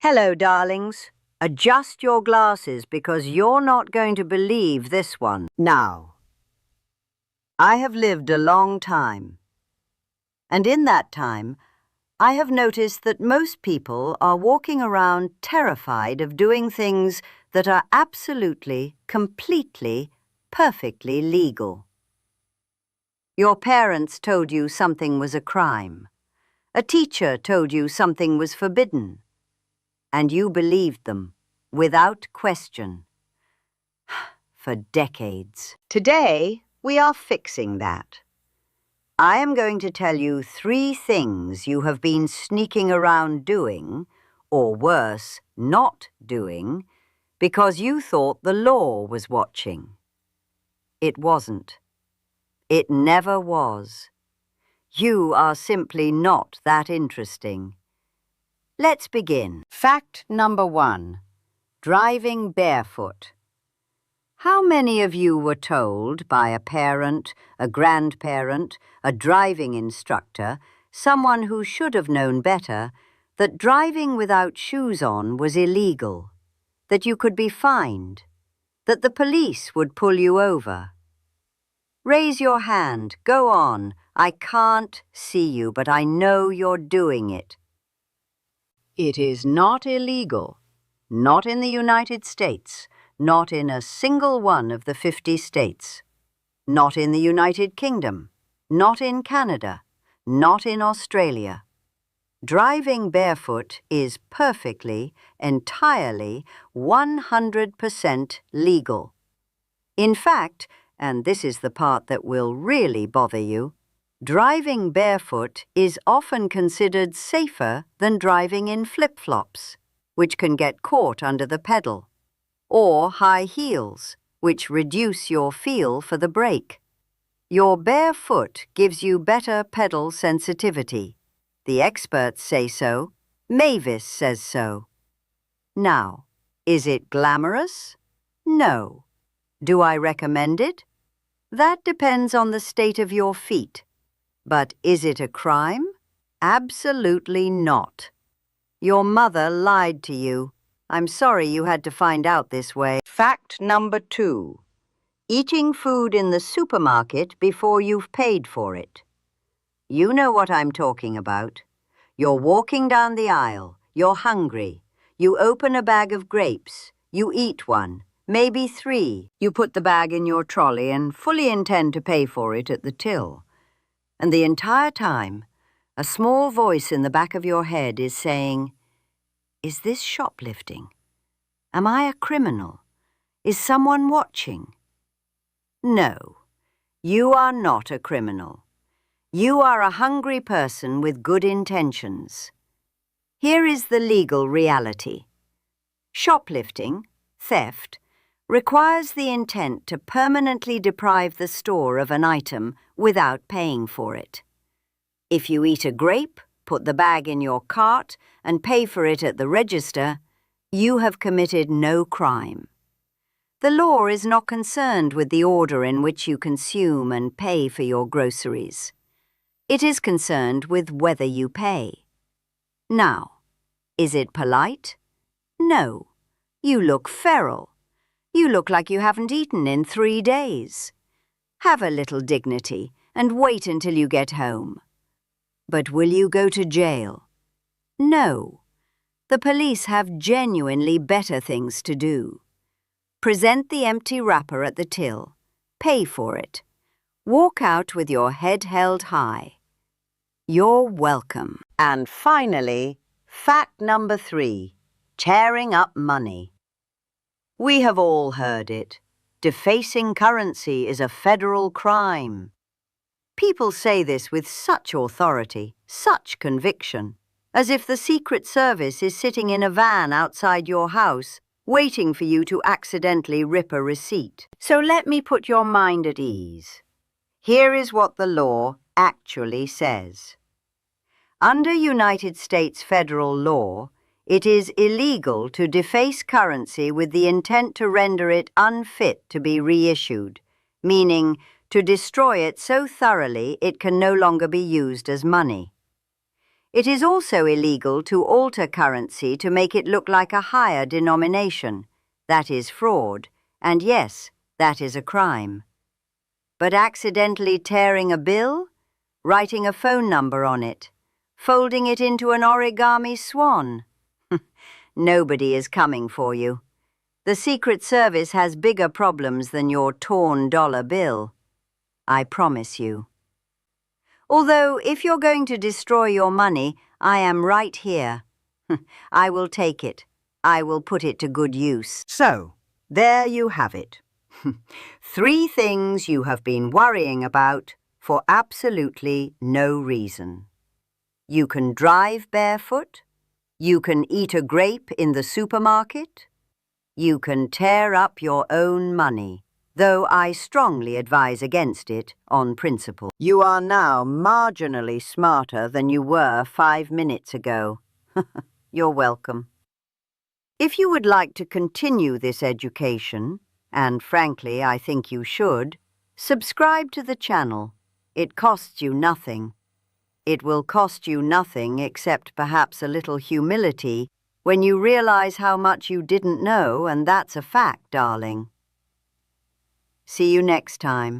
Hello, darlings. Adjust your glasses because you're not going to believe this one. Now, I have lived a long time, and in that time, I have noticed that most people are walking around terrified of doing things that are absolutely, completely, perfectly legal. Your parents told you something was a crime. A teacher told you something was forbidden. And you believed them, without question, for decades. Today, we are fixing that. I am going to tell you 3 things you have been sneaking around doing, or worse, not doing, because you thought the law was watching. It wasn't. It never was. You are simply not that interesting. Let's begin. Fact number 1. Driving barefoot. How many of you were told by a parent, a grandparent, a driving instructor, someone who should have known better, that driving without shoes on was illegal, that you could be fined, that the police would pull you over? Raise your hand. Go on. I can't see you, but I know you're doing it. It is not illegal, not in the United States, not in a single one of the 50 states, not in the United Kingdom, not in Canada, not in Australia. Driving barefoot is perfectly, entirely, 100% legal. In fact, and this is the part that will really bother you, driving barefoot is often considered safer than driving in flip-flops, which can get caught under the pedal, or high heels, which reduce your feel for the brake. Your bare foot gives you better pedal sensitivity. The experts say so. Mavis says so. Now, is it glamorous? No. Do I recommend it? That depends on the state of your feet. But is it a crime? Absolutely not. Your mother lied to you. I'm sorry you had to find out this way. Fact number 2. Eating food in the supermarket before you've paid for it. You know what I'm talking about. You're walking down the aisle. You're hungry. You open a bag of grapes. You eat one, maybe 3. You put the bag in your trolley and fully intend to pay for it at the till. And the entire time, a small voice in the back of your head is saying, "Is this shoplifting? Am I a criminal? Is someone watching?" No, you are not a criminal. You are a hungry person with good intentions. Here is the legal reality. Shoplifting, theft, requires the intent to permanently deprive the store of an item without paying for it. If you eat a grape, put the bag in your cart, and pay for it at the register, you have committed no crime. The law is not concerned with the order in which you consume and pay for your groceries. It is concerned with whether you pay. Now, is it polite? No. You look feral. You look like you haven't eaten in 3 days. Have a little dignity and wait until you get home. But will you go to jail? No. The police have genuinely better things to do. Present the empty wrapper at the till. Pay for it. Walk out with your head held high. You're welcome. And finally, fact number 3, tearing up money. We have all heard it. Defacing currency is a federal crime. People say this with such authority, such conviction, as if the Secret Service is sitting in a van outside your house, waiting for you to accidentally rip a receipt. So let me put your mind at ease. Here is what the law actually says. Under United States federal law, it is illegal to deface currency with the intent to render it unfit to be reissued, meaning to destroy it so thoroughly it can no longer be used as money. It is also illegal to alter currency to make it look like a higher denomination. That is fraud, and yes, that is a crime. But accidentally tearing a bill, writing a phone number on it, folding it into an origami swan, nobody is coming for you. The Secret Service has bigger problems than your torn dollar bill. I promise you. Although, if you're going to destroy your money, I am right here. I will take it. I will put it to good use. So, there you have it. 3 things you have been worrying about for absolutely no reason. You can drive barefoot. You can eat a grape in the supermarket. You can tear up your own money, though I strongly advise against it on principle. You are now marginally smarter than you were 5 minutes ago. You're welcome. If you would like to continue this education, and frankly I think you should, subscribe to the channel. It costs you nothing. It will cost you nothing except perhaps a little humility when you realize how much you didn't know, and that's a fact, darling. See you next time.